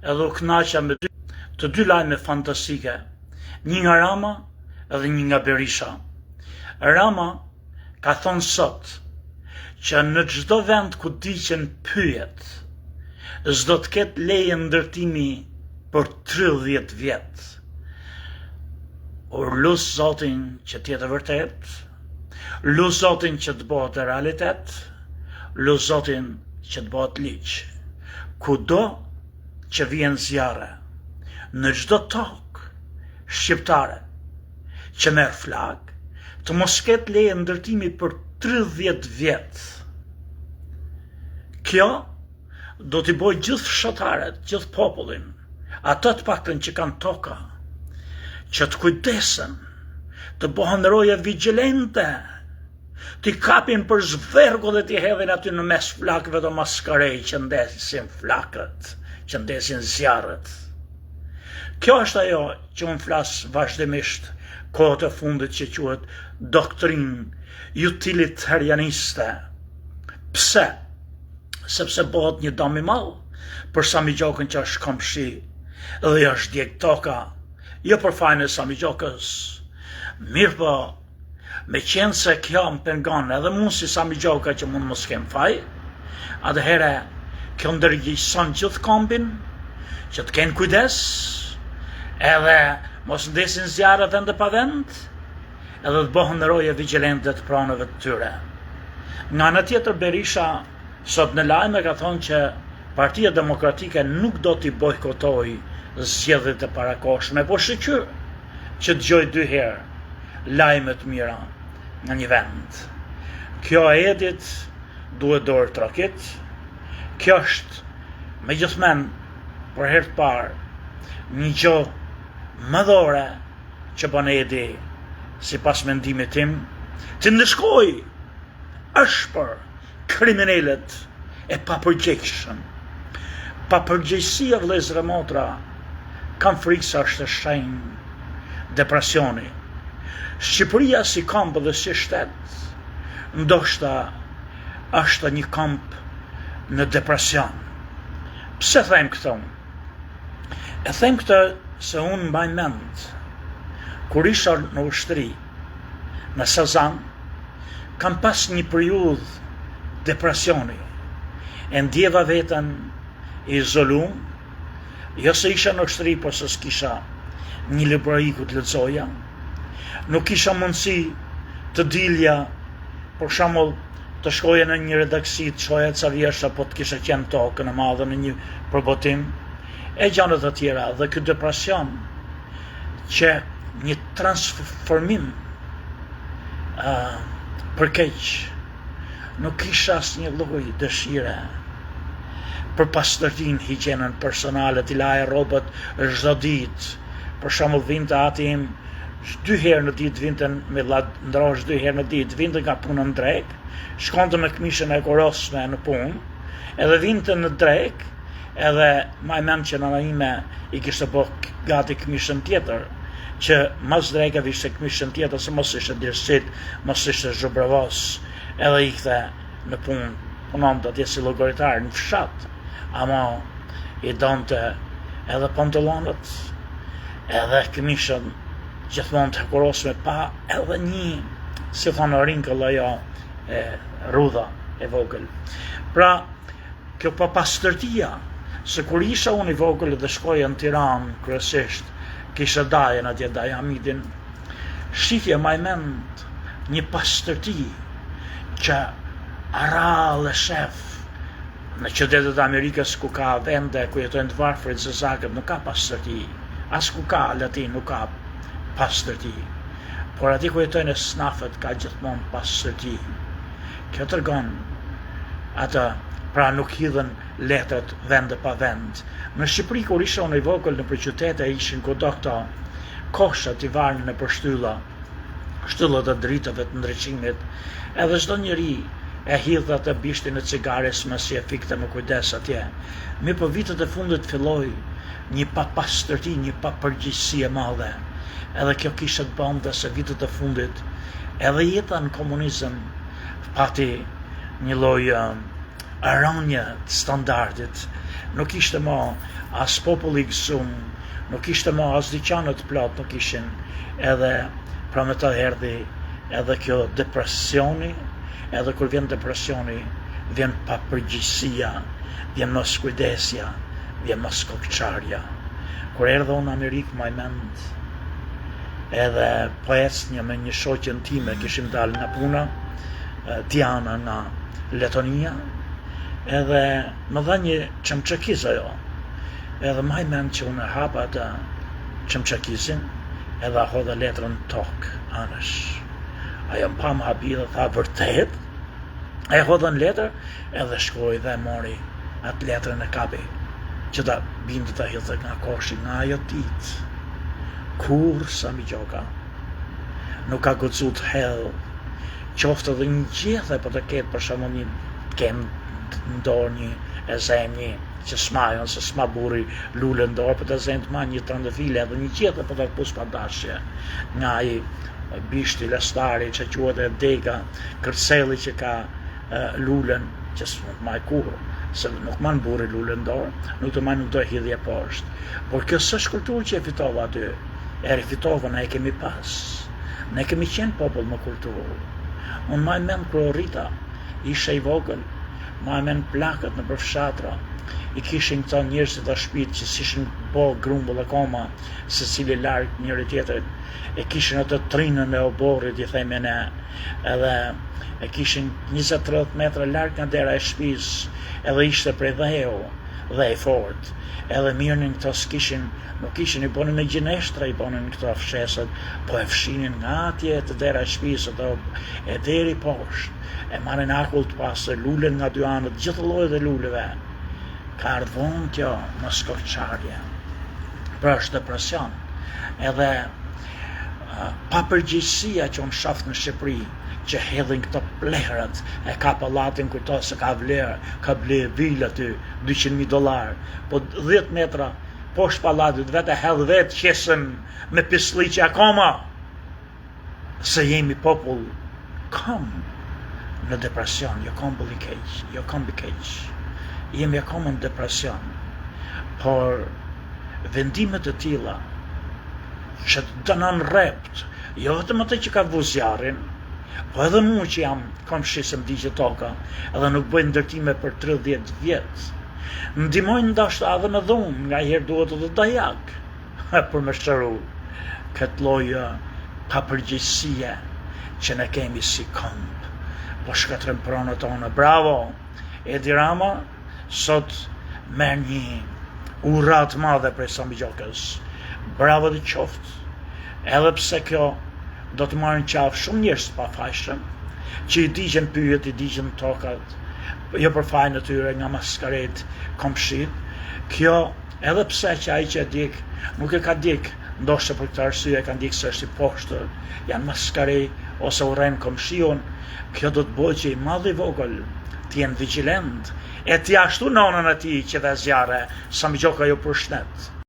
edhe u kënaqa me të dy lajme fantastike, një nga Rama edhe një nga Berisha. Rama ka thonë sot që në çdo vend ku diqen pyet, s'do të ketë leje ndërtimi për 30 vjet. Or lut Zotin që t'jetë vërtet, lut Zotin që të bëhet realitet, lut Zotin që të bëhet ligj. Kudo që vjen zjarre, në çdo tokë shqiptare që merr flag, të mos ketë leje ndërtimi për 30 vjet. Kjo do t'i bëjë gjithë fshatarët, gjithë popullin, ata të paktën që kanë toka, që të kujdesen, të bëhen roja vigjilente, t'i kapin për zvergo dhe t'i hedhin aty në mes flakëve të maskarej që ndesin flakët, që ndesin zjarret. Kjo është ajo që unë flas vazhdimisht kohët e fundit që quhet doktrinë utilitarianiste. Pse? Sepse bëhet një dëm i madh për Sami Gjokën që është komshi dhe është djeg toka, jo për fajin e Sami Gjokës. Mirë po, me qenë se kjo më pengon edhe mund si Sami Gjoka që mund mos kem faj, atëhere kjo ndërgjegjëson gjithë kombin, që të kenë kujdes, edhe mos ndesin zjarre vend e pa vend, edhe të bëhen roje vigjilente të pranëve të tyre. Nga ana tjetër, Berisha sot në lajme ka thonë që Partia Demokratike nuk do t'i bojkotoj zgjedhjet e parakohshme, po shqyr që dëgjoj 2 herë lajme të mira në një vend. Kjo e edit duhet dorë trokit. Kjo është megjithmen për herë të parë një gjë mëdhore që bën Edi, sipas mendimit tim, të ndëshkoj është për kriminalet e papërgjegjshëm. Papërgjegjësia, vëllezër e motra, kam frikë se është e shenjë depresioni. Shqipëria si kamp dhe si shtet, ndoshta është një kamp në depresion. Pse them këto? E them këtë se unë mbaj mend, kur isha në ushtri, në Sazan, kam pas një periudhë depresioni, e ndjeva veten izolum, jo se isha në ushtri, por se s'kisha një librari ku të lexoja, nuk kisha mundësi të dilja, për shembull, të shkoja në një redaksi, të shoja ca vjersha, po të kisha qenë tokën e madhe në një përbotim, e gjanët të tjera, dhe ky depresion që një transformim përkeq, nuk kisha asnjë lloj dëshire për pastërtinë, higjienën personale, t'i laje rrobat çdo ditë. Për shembull, vinte ati im 2 herë në ditë, vinte me ndrosh 2 herë në ditë, vinte nga puna në drek, shkonte me këmishën e korosme në punë, edhe vinte në drek, edhe ma e mend që nëna ime i kishte bë gati këmishën tjetër, që mas dreke vishte këmishën tjetër, se mos ishte dirësit, mos ishte zhubravos, edhe i kthe në punë, punon të atje si llogaritar në fshat, ama i donte edhe pantallonët, edhe këmishën gjithmonë të korosme, pa edhe një, si thonë rinkull ajo, rrudha e vogël. Pra, kjo pa pastërtia, se kur isha unë i vogël dhe shkoja në Tiranë kryesisht, kisha dajen atje Dajamidin, shifje ma i mend një pastërti që arall e shef në qytetet e Amerikës ku ka vende ku jetojnë të varfërit zezakët, nuk ka pastërti, as ku ka Latin nuk ka pastërti, por aty ku jetojnë e snafët ka gjithmonë pastërti. Kjo tregon ata, pra nuk hidhen letrat vend pa vend. Në Shqipëri, kur isha unë i vogël në qytete, ishin kudo këto koshat i varnë në përshtylla, shtyllat e dritave të ndriçimit, edhe çdo njeri e hidh atë bishtin e cigares me si e fikte me kujdes atje. Mi për vitet e fundit filloi një papastërti, një papërgjegjësi e madhe. Edhe kjo kishte të bënte se vitet e fundit, edhe jeta në komunizëm pati një lloj arronje të standardit, nuk ishte më as popull I gëzum, nuk ishte më as dyqanet plot, nuk ishin, edhe pra me të erdhi edhe kjo depresioni, edhe kur vjen depresioni, vjen papërgjegjësia, vjen mos kujdesja, vjen mos kokçarja. Kur erdhe unë në Amerikë, më mend, edhe po ecnja me një shoqen time, kishim dalë nga puna, Diana nga Letonia, edhe më dha një çmçekiz ajo. Edhe më mend që unë hapa atë çmçekizin, edhe hodha letrën tokë anësh. Ajo më pa më habi dhe tha vërtet, e hodha në letër, edhe shkoi dhe mori atë letrën e kapi, që ta bindë të hidhe nga koshi nga ajo ditë. Kur Sami Gjoka nuk ka guxu të hedhë, qoftë edhe një gjithë për të ketë për shembull një kem ndorë një e zemnjë që smajon, se s'ma buri lule ndorë, për të zemë të ma një trëndëfile edhe një gjithë për të pus pa dashje nga I bishti lestari që quhet e dega, kërceli që ka lulen, që s'mund ma I kurrë, se nuk ma në buri lule ndorë, nuk të ma nuk do hidhje poshtë. Por kjo s'është kulturë që e fitova aty, e rifitova, ne e kemi pas, ne kemi qenë popull më kulturë. Unë ma mend kërë rrita, ishe I vogël, ma mend plakët në përfshatra, I kishin këta njerëzit të shpit që s'ishin bo grumbull akoma, se cili largë njëri tjetërit, e kishin atë trinën e oborit, I themi ne, edhe e kishin 20-30 metra largë nga dera e shpis, edhe ishte prej dheu, dhe I fort, edhe mirënin këto s'kishin, nuk ishin I bonin në gjeneshtra, I bonin këto fsheset, po e fshinin nga atje të dera e shpis, e deri poshtë, e marrin akull të pasë, lulen nga dy anët, gjithë llojet e luleve. Ka ardhur kjo mos kokçarje. Pra është depresion. Edhe papërgjegjësia që unë shoh në Shqipëri, që hedhin këto plehrët, e ka pallatin kujto se ka vlerë, ka ble vila aty, $200,000, po 10 metra poshtë pallatit vetë hedh vetë qesën me pisliqe akoma, se jemi popull kom në depresion, jo kom bëllikeq, jemi akoma në depresion, por vendimet e tilla që të dënon rrept, jo vetëm atë që ka vu zjarrin, po edhe mu që jam komshi se m'digje toka, edhe nuk bëj ndërtime për 30 vjet, ndihmojnë ndoshta edhe në dhunë, nga herë duhet edhe dajak, për me shëru këtë lloj papërgjegjësie që ne kemi si komb, po shkatërëm pronët tona. Bravo, Edi Rama, sot merr një urrat madhe prej Sami Gjokës. Bravo dhe qoftë, edhe pse kjo do të marrin qafë shumë njerëz pa fajshëm, që I digjen pyet, I digjen tokat, jo për fajin e tyre nga maskaret komshit. Kjo edhe pse që ai që e dik, nuk e ka dik, ndoshta për këtë arsye e ka dik se është I poshtër, janë maskare ose urren komshiun, kjo do të bëjë që I madh I vogël të jenë vigjilent, e të ashtu nonën e tij që dhe zjarre, Sami Gjoka ju përshëndet.